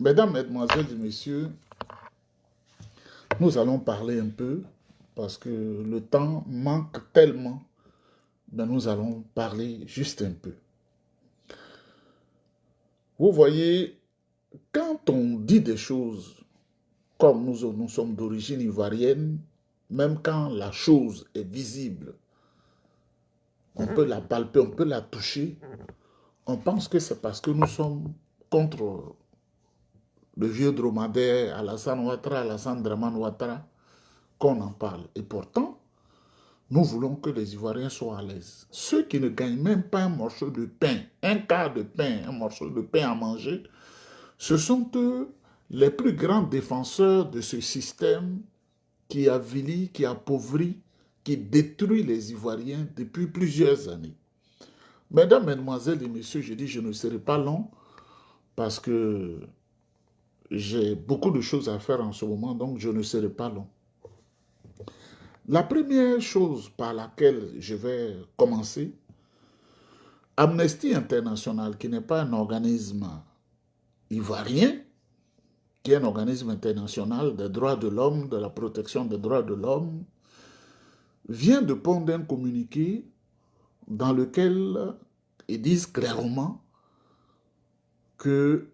Mesdames, Mesdemoiselles et Messieurs, nous allons parler un peu parce que le temps manque tellement. Mais nous allons parler juste un peu. Vous voyez, quand on dit des choses comme nous sommes d'origine ivoirienne, même quand la chose est visible, on peut la palper, on peut la toucher, on pense que c'est parce que nous sommes contre le vieux dromadaire Alassane Ouattara, Alassane Draman Ouattara, qu'on en parle. Et pourtant, nous voulons que les Ivoiriens soient à l'aise. Ceux qui ne gagnent même pas un morceau de pain, un quart de pain, un morceau de pain à manger, ce sont eux les plus grands défenseurs de ce système qui avilit, qui appauvrit, qui détruit les Ivoiriens depuis plusieurs années. Mesdames, Mesdemoiselles et Messieurs, je dis je ne serai pas long parce que j'ai beaucoup de choses à faire en ce moment, donc je ne serai pas long. La première chose par laquelle je vais commencer, Amnesty International, qui n'est pas un organisme ivoirien, qui est un organisme international des droits de l'homme, de la protection des droits de l'homme, vient de pondre un communiqué dans lequel ils disent clairement que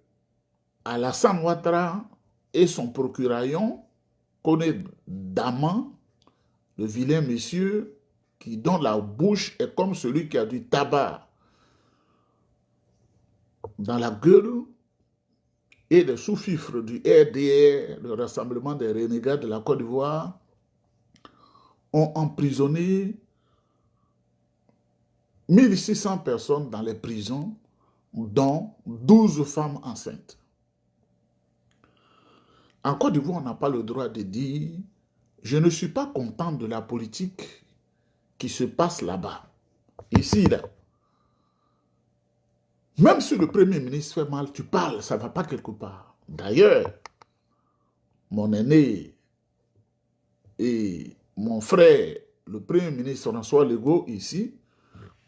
Alassane Ouattara et son procuraillon connaissent Daman, le vilain monsieur dont la bouche est comme celui qui a du tabac dans la gueule, et les sous-fifres du RDR, le Rassemblement des renégats de la Côte d'Ivoire, ont emprisonné 1600 personnes dans les prisons, dont 12 femmes enceintes. En Côte d'Ivoire, on n'a pas le droit de dire « Je ne suis pas content de la politique qui se passe là-bas, ici, là. » Même si le Premier ministre fait mal, tu parles, ça ne va pas quelque part. D'ailleurs, mon aîné et mon frère, le Premier ministre François Legault, ici,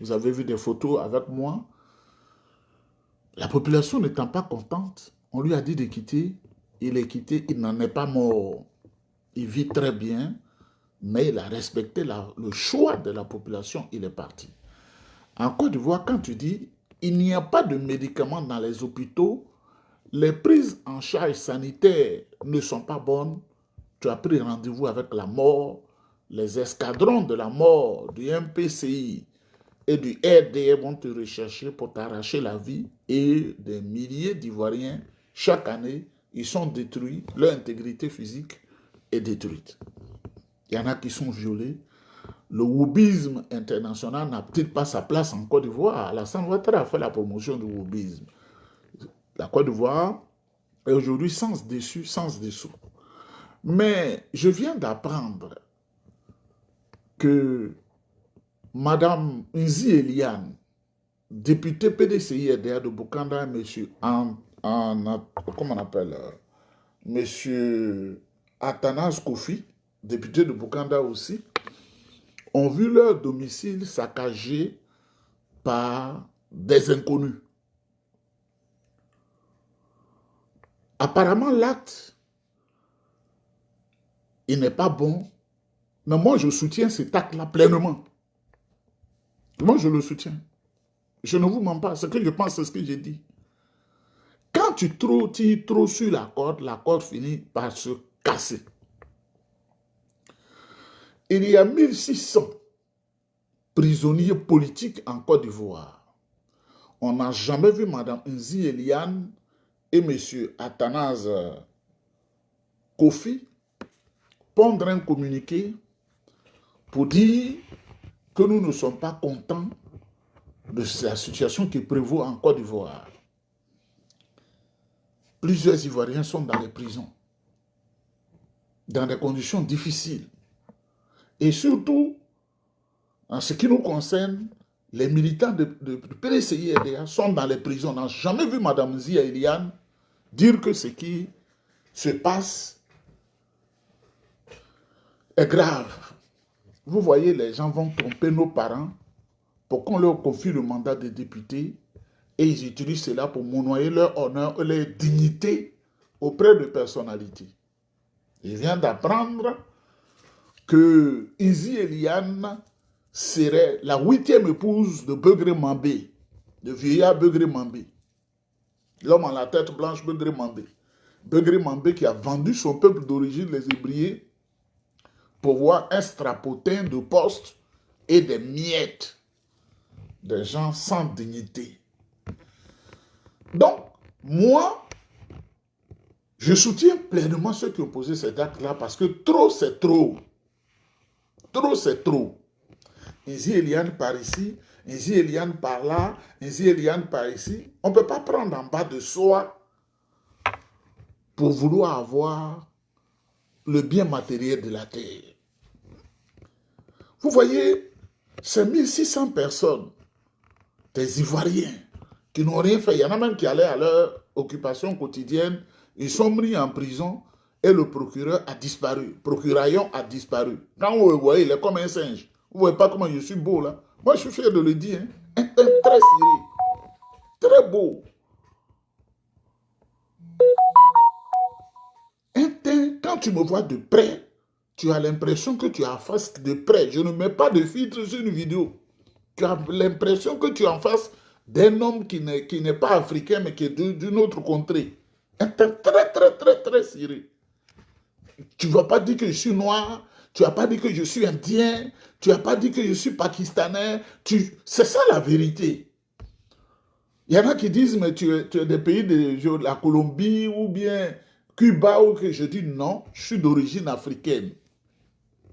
vous avez vu des photos avec moi, la population n'étant pas contente, on lui a dit de quitter, il est quitté, il n'en est pas mort. Il vit très bien, mais il a respecté le choix de la population, il est parti. En Côte d'Ivoire, quand tu dis, il n'y a pas de médicaments dans les hôpitaux, les prises en charge sanitaires ne sont pas bonnes, tu as pris rendez-vous avec la mort, les escadrons de la mort du MPCI et du RDR vont te rechercher pour t'arracher la vie, et des milliers d'Ivoiriens, chaque année, ils sont détruits, leur intégrité physique est détruite. Il y en a qui sont violés. Le wobisme international n'a peut-être pas sa place en Côte d'Ivoire. Alassane Ouattara a fait la promotion du wobisme. La Côte d'Ivoire est aujourd'hui sans dessus, sans dessous. Mais je viens d'apprendre que Madame Nzi Eliane, députée PDCI-RDA de Bokanda, monsieur comment on appelle, monsieur Athanase Kofi, député de Bokanda aussi, ont vu leur domicile saccagé par des inconnus. Apparemment, l'acte, il n'est pas bon, mais moi, je soutiens cet acte-là pleinement. Moi, je le soutiens. Je ne vous mens pas. Ce que je pense, c'est ce que j'ai dit. Quand tu tires trop sur la corde finit par se casser. Il y a 1600 prisonniers politiques en Côte d'Ivoire. On n'a jamais vu Mme Nzi Eliane et M. Athanase Kofi pondre un communiqué pour dire que nous ne sommes pas contents de la situation qui prévaut en Côte d'Ivoire. Plusieurs Ivoiriens sont dans les prisons, dans des conditions difficiles. Et surtout, en ce qui nous concerne, les militants de PDCI-RDA sont dans les prisons. On n'a jamais vu Mme Nzi Eliane dire que ce qui se passe est grave. Vous voyez, les gens vont tromper nos parents pour qu'on leur confie le mandat de député et ils utilisent cela pour monnoyer leur honneur et leur dignité auprès de personnalités. Je viens d'apprendre que Izzy Eliane serait la 8e épouse de Begré Mambé, de vieillard Begré Mambé. L'homme à la tête blanche, Begré Mambé. Begré Mambé qui a vendu son peuple d'origine, les Hébriers, pour voir un strapotin de postes et des miettes. Des gens sans dignité. Donc, moi, je soutiens pleinement ceux qui ont posé cet acte-là parce que trop, c'est trop. Trop, c'est trop. Izzy Eliane par ici, Izzy Eliane par là, Izzy Eliane par ici. On ne peut pas prendre en bas de soi pour vouloir avoir le bien matériel de la terre. Vous voyez, ces 1600 personnes, des Ivoiriens, qui n'ont rien fait. Il y en a même qui allaient à leur occupation quotidienne. Ils sont mis en prison et le procureur a disparu. Procuraillon a disparu. Quand vous le voyez, il est comme un singe. Vous ne voyez pas comment je suis beau là. Moi, je suis fier de le dire. Hein. Un teint très serré. Très beau. Un teint, quand tu me vois de près, tu as l'impression que tu es en face de près. Je ne mets pas de filtre sur une vidéo. Tu as l'impression que tu es en face d'un homme qui n'est pas africain, mais qui est d'une autre contrée. Un teint très, très, très, très serré. Tu ne vas pas dire que je suis noir, tu n'as pas dit que je suis indien, tu n'as pas dit que je suis pakistanais. C'est ça la vérité. Il y en a qui disent, mais tu es des pays de la Colombie ou bien Cuba, ou que je dis non, je suis d'origine africaine.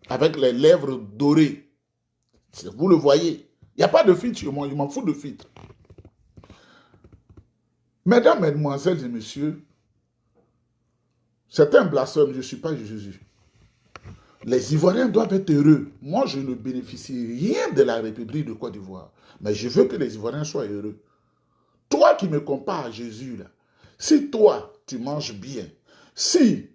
Avec les lèvres dorées. Vous le voyez. Il n'y a pas de filtre chez moi, je m'en fous de filtre. Mesdames, mesdemoiselles et messieurs, c'est un blasphème, je ne suis pas Jésus. Les Ivoiriens doivent être heureux. Moi, je ne bénéficie rien de la République de Côte d'Ivoire. Mais je veux que les Ivoiriens soient heureux. Toi qui me compares à Jésus, là, si toi, tu manges bien, si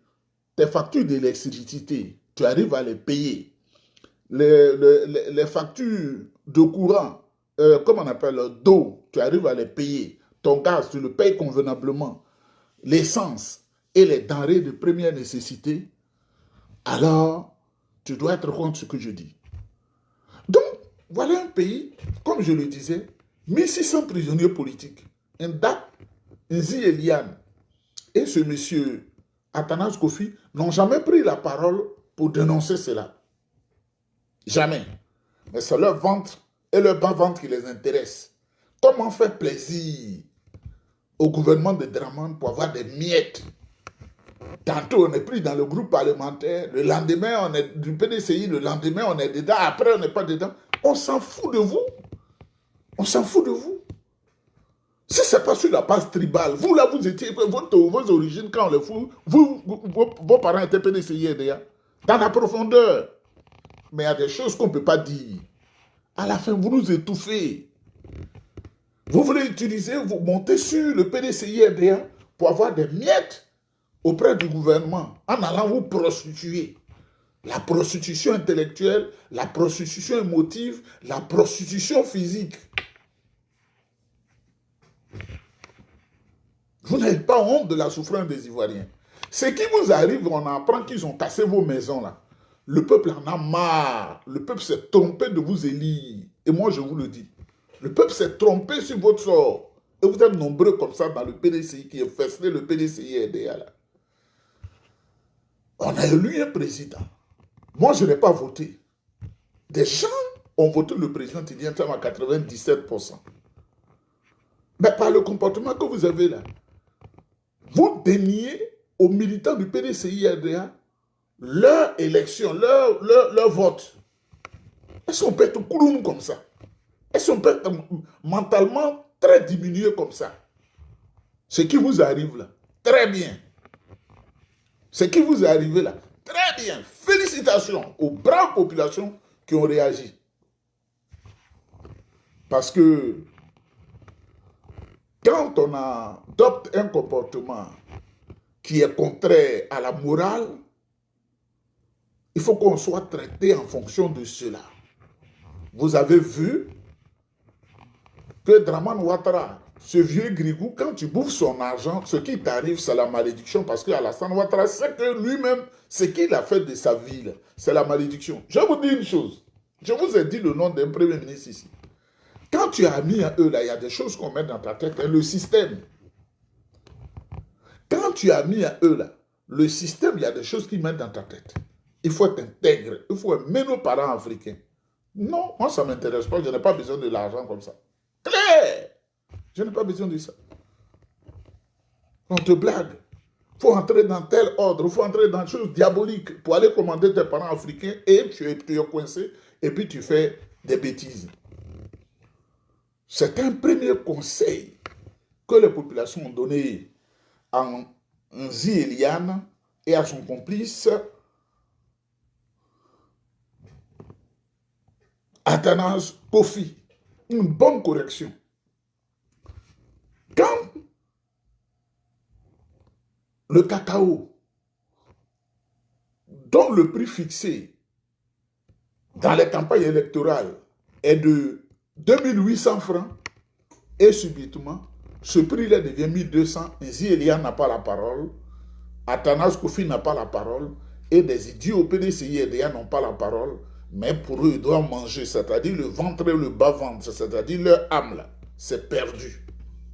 tes factures d'électricité, tu arrives à les payer, les factures de courant, comment on appelle, d'eau, tu arrives à les payer, ton gaz, tu le payes convenablement, l'essence et les denrées de première nécessité, alors tu dois être contre ce que je dis. Donc, voilà un pays, comme je le disais, 1600 prisonniers politiques. Ndak, Izzy Eliane et ce monsieur Athanase Kofi n'ont jamais pris la parole pour dénoncer cela. Jamais. Mais c'est leur ventre et leur bas-ventre qui les intéresse. Comment faire plaisir au gouvernement de Dramane pour avoir des miettes? Tantôt on est pris dans le groupe parlementaire, le lendemain on est du PDCI, le lendemain on est dedans, après on n'est pas dedans. On s'en fout de vous. On s'en fout de vous. Si ce n'est pas sur la base tribale, vous là vous étiez, vos origines quand on les fout, vos parents étaient PDCI déjà, dans la profondeur. Mais il y a des choses qu'on ne peut pas dire. À la fin, vous nous étouffez. Vous voulez utiliser, vous montez sur le PDCI RDA pour avoir des miettes auprès du gouvernement en allant vous prostituer. La prostitution intellectuelle, la prostitution émotive, la prostitution physique. Vous n'avez pas honte de la souffrance des Ivoiriens. Ce qui vous arrive, on apprend qu'ils ont cassé vos maisons là. Le peuple en a marre. Le peuple s'est trompé de vous élire. Et moi, je vous le dis. Le peuple s'est trompé sur votre sort. Et vous êtes nombreux comme ça dans le PDCI qui est festé le PDCI RDA là. On a élu un président. Moi, je n'ai pas voté. Des gens ont voté le président Tidjane Sam à 97%. Mais par le comportement que vous avez là, vous déniez aux militants du PDCI RDA leur élection, leur vote. Elles sont peut-être couloum comme ça. Elles sont peut-être mentalement très diminuées comme ça. Ce qui vous arrive là, très bien. Ce qui vous est arrivé là, très bien. Félicitations aux braves populations qui ont réagi. Parce que quand on adopte un comportement qui est contraire à la morale, il faut qu'on soit traité en fonction de cela. Vous avez vu que Dramane Ouattara Ce vieux grigou, quand tu bouffes son argent, ce qui t'arrive, c'est la malédiction. Parce qu'Alassane Ouattara sait que lui-même, ce qu'il a fait de sa vie, c'est la malédiction. Je vous dis une chose. Je vous ai dit le nom d'un premier ministre ici. Quand tu as mis à eux, là, il y a des choses qu'on met dans ta tête. Hein, le système. Quand tu as mis à eux, là, le système, il y a des choses qu'ils mettent dans ta tête. Il faut être intègre. Il faut aimer nos parents africains. Non, moi, ça ne m'intéresse pas. Je n'ai pas besoin de l'argent comme ça. Claire! Je n'ai pas besoin de ça. On te blague. Il faut entrer dans tel ordre. Il faut entrer dans des choses diaboliques pour aller commander tes parents africains et tu es coincé et puis tu fais des bêtises. C'est un premier conseil que les populations ont donné à Nzi Eliane et à son complice Athanase Kofi. Une bonne correction. Quand le cacao, dont le prix fixé dans les campagnes électorales est de 2800 francs, et subitement, ce prix-là devient 1200, Nzi Eliane n'a pas la parole, Athanase Kofi n'a pas la parole, et des idiots au PDCI et DA n'ont pas la parole, mais pour eux, ils doivent manger, c'est-à-dire le ventre et le bas-ventre, c'est-à-dire leur âme, là, c'est perdu.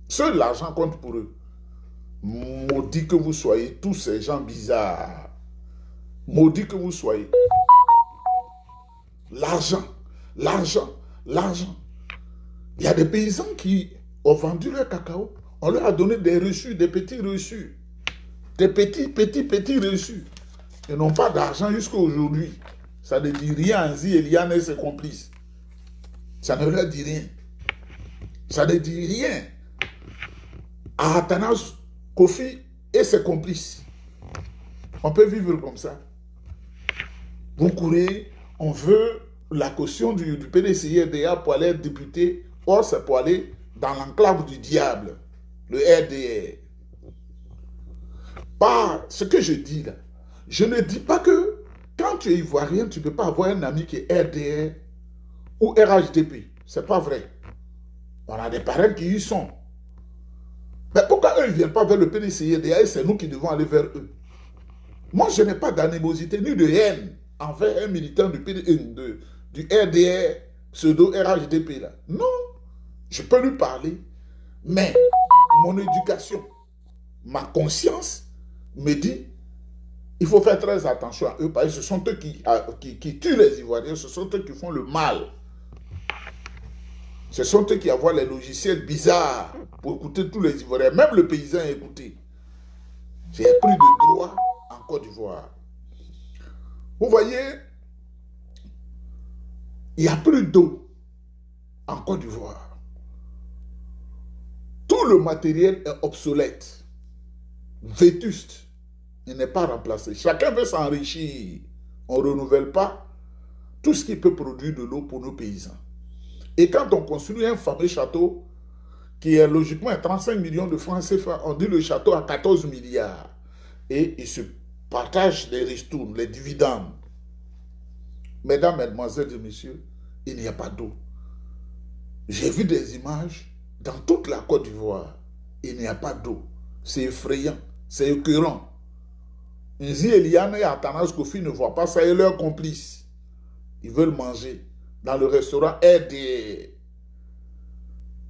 Seul l'argent compte pour eux. Maudit que vous soyez, tous ces gens bizarres. Maudit que vous soyez. L'argent, l'argent, l'argent. Il y a des paysans qui ont vendu leur cacao. On leur a donné des reçus, des petits reçus. Des petits reçus. Ils n'ont pas d'argent jusqu'à aujourd'hui. Ça ne dit rien à Nzi Eliane et ses complices. Ça ne leur dit rien. Ça ne dit rien à Athanase Kofi et ses complices. On peut vivre comme ça. Vous courez, on veut la caution du PDCI-RDA pour aller être député. Or, c'est pour aller dans l'enclave du diable, le RDR. Par ce que je dis là, je ne dis pas que quand tu es ivoirien, tu ne peux pas avoir un ami qui est RDR ou RHDP. Ce n'est pas vrai. On a des parents qui y sont. Mais pourquoi eux ne viennent pas vers le PDCI-RDA et c'est nous qui devons aller vers eux? Moi, je n'ai pas d'animosité ni de haine envers un militant du RDR, pseudo-RHDP là. Non, je peux lui parler, mais mon éducation, ma conscience me dit il faut faire très attention à eux parce que ce sont eux qui tuent les Ivoiriens, ce sont eux qui font le mal. Ce sont eux qui envoient les logiciels bizarres pour écouter tous les Ivoiriens. Même le paysan a écouté. J'ai pris de droit en Côte d'Ivoire. Vous voyez, il n'y a plus d'eau en Côte d'Ivoire. Tout le matériel est obsolète, vétuste. Il n'est pas remplacé. Chacun veut s'enrichir. On ne renouvelle pas tout ce qui peut produire de l'eau pour nos paysans. Et quand on construit un fameux château, qui est logiquement à 35 millions de francs CFA, on dit le château à 14 milliards. Et ils se partagent les ristournes, les dividendes. Mesdames, mesdemoiselles et messieurs, il n'y a pas d'eau. J'ai vu des images dans toute la Côte d'Ivoire. Il n'y a pas d'eau. C'est effrayant, c'est écœurant. Nzi Eliane et Athanase Kofi ne voient pas ça et leurs complices. Ils veulent manger dans le restaurant RDR.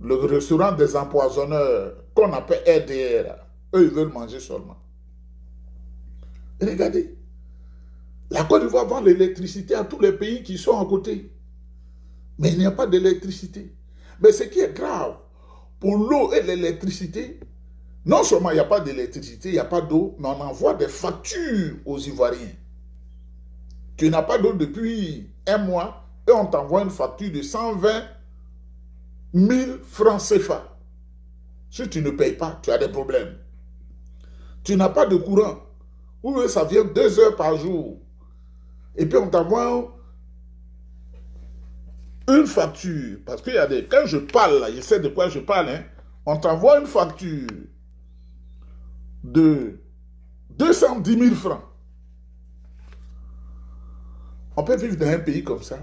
Le restaurant des empoisonneurs qu'on appelle RDR. Eux, ils veulent manger seulement. Et regardez, la Côte d'Ivoire vend l'électricité à tous les pays qui sont à côté. Mais il n'y a pas d'électricité. Mais ce qui est grave, pour l'eau et l'électricité, non seulement il n'y a pas d'électricité, il n'y a pas d'eau, mais on envoie des factures aux Ivoiriens. Tu n'as pas d'eau depuis un mois et on t'envoie une facture de 120 000 francs CFA. Si tu ne payes pas, tu as des problèmes. Tu n'as pas de courant. Ou ça vient 2 heures par jour. Et puis on t'envoie une facture. Parce qu'il y a des... Quand je parle, là, je sais de quoi je parle, hein, on t'envoie une facture de 210 000 francs. On peut vivre dans un pays comme ça.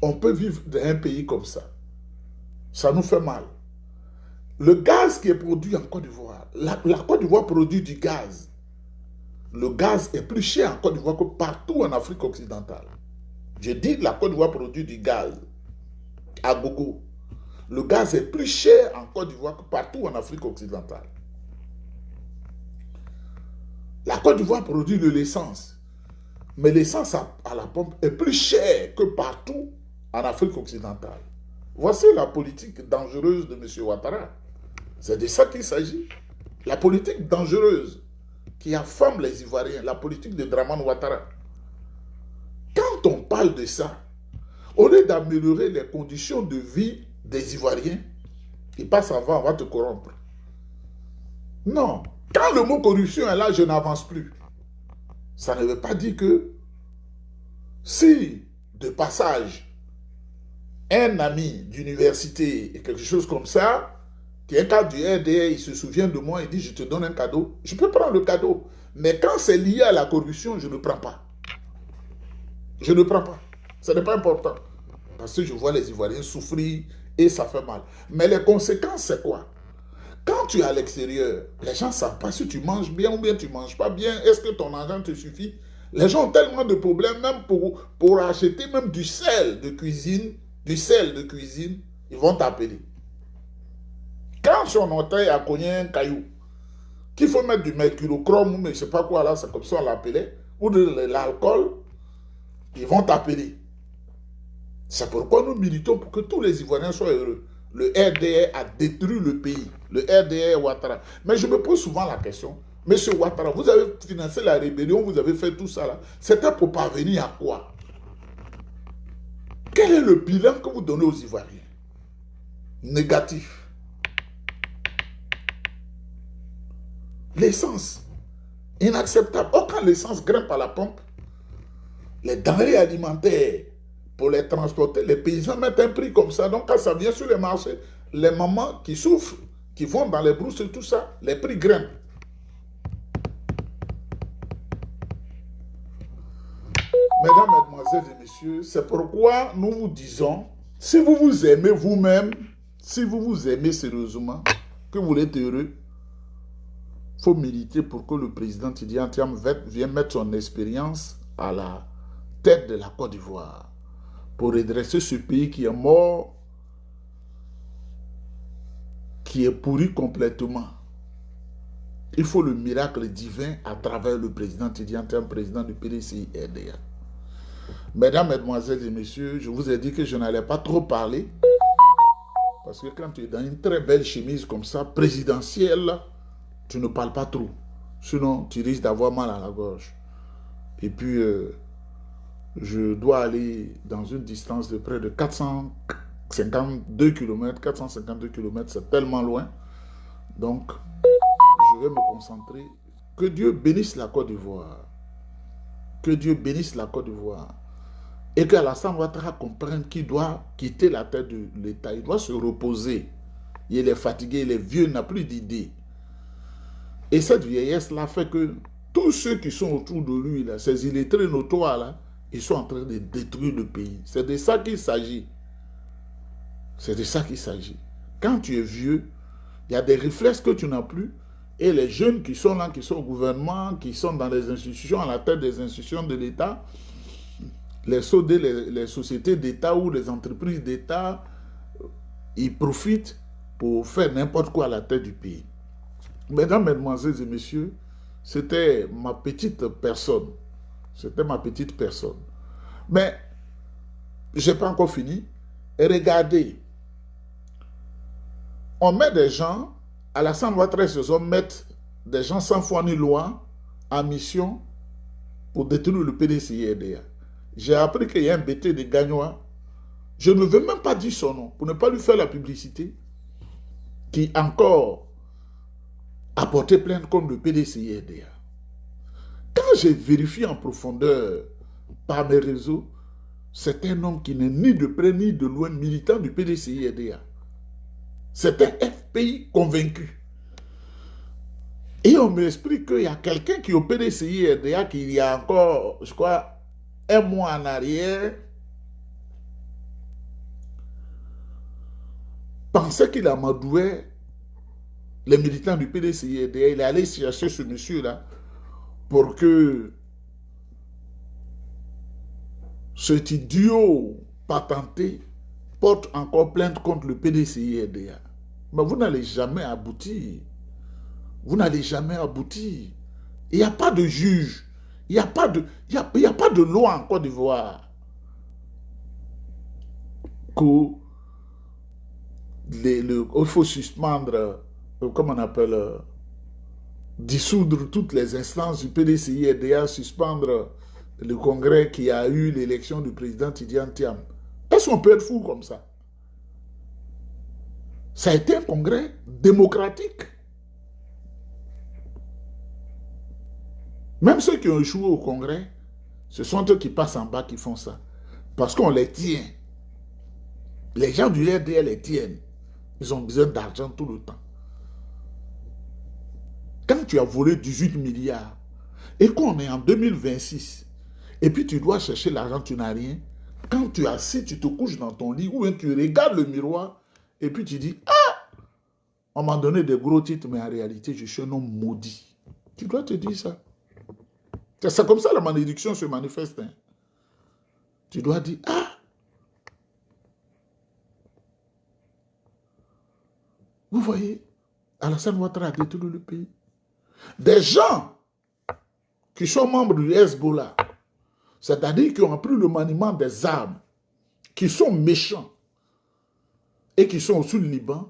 On peut vivre dans un pays comme ça. Ça nous fait mal. Le gaz qui est produit en Côte d'Ivoire, la Côte d'Ivoire produit du gaz. Le gaz est plus cher en Côte d'Ivoire que partout en Afrique occidentale. Je dis la Côte d'Ivoire produit du gaz à gogo. Le gaz est plus cher en Côte d'Ivoire que partout en Afrique occidentale. La Côte d'Ivoire produit de l'essence. Mais l'essence à la pompe est plus chère que partout en Afrique occidentale. Voici la politique dangereuse de M. Ouattara. C'est de ça qu'il s'agit. La politique dangereuse qui affame les Ivoiriens, la politique de Dramane Ouattara. Quand on parle de ça, au lieu d'améliorer les conditions de vie des Ivoiriens, ils passent avant, on va te corrompre. Non. Quand le mot corruption est là, je n'avance plus. Ça ne veut pas dire que si, de passage, un ami d'université et quelque chose comme ça, qui est un cadre du RDA, il se souvient de moi, il dit je te donne un cadeau, je peux prendre le cadeau. Mais quand c'est lié à la corruption, je ne prends pas. Je ne prends pas. Ce n'est pas important. Parce que je vois les Ivoiriens souffrir et ça fait mal. Mais les conséquences, c'est quoi? Quand tu es à l'extérieur, les gens ne savent pas si tu manges bien ou bien tu ne manges pas bien. Est-ce que ton argent te suffit? Les gens ont tellement de problèmes, même pour acheter même du sel de cuisine, ils vont t'appeler. Quand son orteil a cogné un caillou, qu'il faut mettre du mercurochrome ou mais je ne sais pas quoi là, c'est comme ça on l'appelait, ou de l'alcool, ils vont t'appeler. C'est pourquoi nous militons pour que tous les Ivoiriens soient heureux. Le RDA a détruit le pays. Le RDA et Ouattara. Mais je me pose souvent la question, Monsieur Ouattara, vous avez financé la rébellion, vous avez fait tout ça là. C'était pour parvenir à quoi? Quel est le bilan que vous donnez aux Ivoiriens? Négatif. L'essence, inacceptable. Oh, quand l'essence grimpe à la pompe, les denrées alimentaires, pour les transporter, les paysans mettent un prix comme ça. Donc, quand ça vient sur les marchés, les mamans qui souffrent, qui vont dans les brousses et tout ça, les prix grimpent. Mesdames, Mesdemoiselles et Messieurs, c'est pourquoi nous vous disons, si vous vous aimez vous-même, si vous vous aimez sérieusement, que vous êtes heureux, il faut militer pour que le président Tidiane Thiam vienne mettre son expérience à la tête de la Côte d'Ivoire pour redresser ce pays qui est mort, qui est pourri complètement. Il faut le miracle divin à travers le président Tidiane Thiam, président du PDCI-RDA. Mesdames, Mesdemoiselles et Messieurs, je vous ai dit que je n'allais pas trop parler parce que quand tu es dans une très belle chemise comme ça, présidentielle, tu ne parles pas trop. Sinon, tu risques d'avoir mal à la gorge. Et puis, je dois aller dans une distance de près de 452 km. 452 km, c'est tellement loin. Donc, je vais me concentrer. Que Dieu bénisse la Côte d'Ivoire. Que Dieu bénisse la Côte d'Ivoire. Et qu'Alassane Ouattara comprenne qu'il doit quitter la tête de l'État. Il doit se reposer. Il est fatigué, il est vieux, il n'a plus d'idées. Et cette vieillesse-là fait que tous ceux qui sont autour de lui, là, ces illettrés notoires, là, ils sont en train de détruire le pays. C'est de ça qu'il s'agit. C'est de ça qu'il s'agit. Quand tu es vieux, il y a des réflexes que tu n'as plus. Et les jeunes qui sont là, qui sont au gouvernement, qui sont dans les institutions, à la tête des institutions de l'État, les sociétés d'État ou les entreprises d'État, ils profitent pour faire n'importe quoi à la tête du pays. Mesdames, Mesdemoiselles et Messieurs, c'était ma petite personne. C'était ma petite personne. Mais, je n'ai pas encore fini. Et regardez, on met des gens, Alassane Ouattara et ses hommes mettent des gens sans foi ni loi en mission pour détruire le PDCI-RDA. J'ai appris qu'il y a un BT de Gagnois, je ne veux même pas dire son nom, pour ne pas lui faire la publicité, qui encore a porté plainte comme le PDCI-RDA. Quand j'ai vérifié en profondeur par mes réseaux, c'est un homme qui n'est ni de près ni de loin militant du PDCI-RDA. C'est un FPI convaincu. Et on m'explique qu'il y a quelqu'un qui est au PDCI-RDA qui y a encore, je crois, un mois en arrière, pensait qu'il amadouait les militants du PDCI-RDA, il est allé chercher ce monsieur-là pour que cet idiot patenté porte encore plainte contre le PDCI-RDA. Mais vous n'allez jamais aboutir. Vous n'allez jamais aboutir. Il n'y a pas de juge. Il n'y a pas de loi en Côte d'Ivoire. Il faut suspendre, comment on appelle, dissoudre toutes les instances du PDCI-RDA, suspendre le congrès qui a eu l'élection du président Tidiane Thiam. Est-ce qu'on peut être fou comme ça? Ça a été un congrès démocratique. Même ceux qui ont échoué au congrès, ce sont eux qui passent en bas qui font ça. Parce qu'on les tient. Les gens du RDA les tiennent. Ils ont besoin d'argent tout le temps. Quand tu as volé 18 milliards, et qu'on est en 2026, et puis tu dois chercher l'argent, tu n'as rien, quand tu es assis, tu te couches dans ton lit, ou bien tu regardes le miroir, et puis tu dis, ah, on m'a donné des gros titres, mais en réalité, je suis un homme maudit. Tu dois te dire ça. C'est comme ça la malédiction se manifeste. Hein. Tu dois dire, ah, vous voyez, Alassane Ouattara a détruit le pays. Des gens qui sont membres du Hezbollah, c'est-à-dire qui ont appris le maniement des armes, qui sont méchants et qui sont au sud du Liban,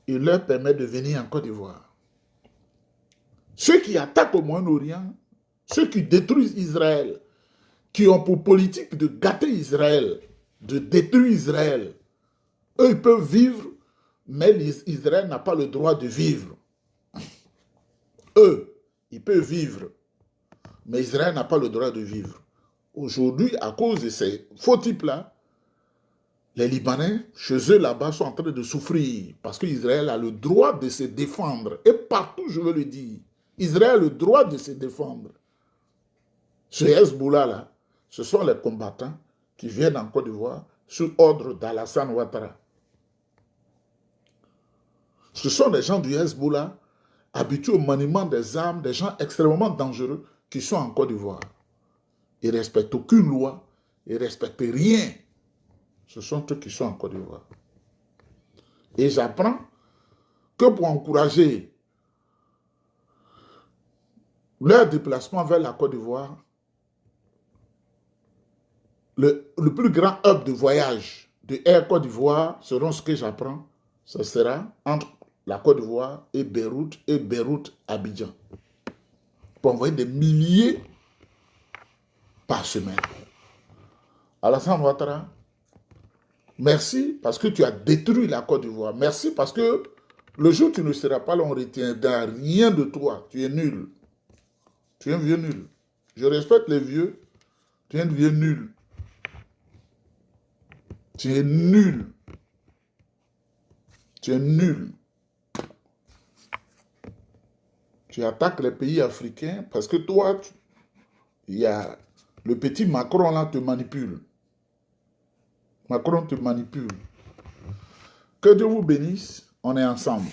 il leur permet de venir en Côte d'Ivoire. Ceux qui attaquent au Moyen-Orient, ceux qui détruisent Israël, qui ont pour politique de gâter Israël, de détruire Israël, eux, ils peuvent vivre, mais Israël n'a pas le droit de vivre. Eux, ils peuvent vivre, mais Israël n'a pas le droit de vivre. Aujourd'hui, à cause de ces faux types-là, les Libanais, chez eux là-bas, sont en train de souffrir parce qu'Israël a le droit de se défendre. Et partout, je veux le dire, Israël a le droit de se défendre. Ce Hezbollah-là, ce sont les combattants qui viennent en Côte d'Ivoire sous ordre d'Alassane Ouattara. Ce sont des gens du Hezbollah habitués au maniement des armes, des gens extrêmement dangereux qui sont en Côte d'Ivoire. Ils ne respectent aucune loi, ils ne respectent rien. Ce sont eux qui sont en Côte d'Ivoire. Et j'apprends que pour encourager leur déplacement vers la Côte d'Ivoire, le plus grand hub de voyage de Air Côte d'Ivoire, selon ce que j'apprends, ce sera entre la Côte d'Ivoire et Beyrouth-Abidjan. Pour envoyer des milliers par semaine. Alassane Ouattara, merci parce que tu as détruit la Côte d'Ivoire. Merci parce que le jour où tu ne seras pas là, on ne retiendra rien de toi. Tu es nul. Tu es un vieux nul. Je respecte les vieux. Tu es un vieux nul. Tu es nul. Tu es nul. Tu attaques les pays africains parce que toi, il y a le petit Macron là te manipule. Macron te manipule. Que Dieu vous bénisse. On est ensemble.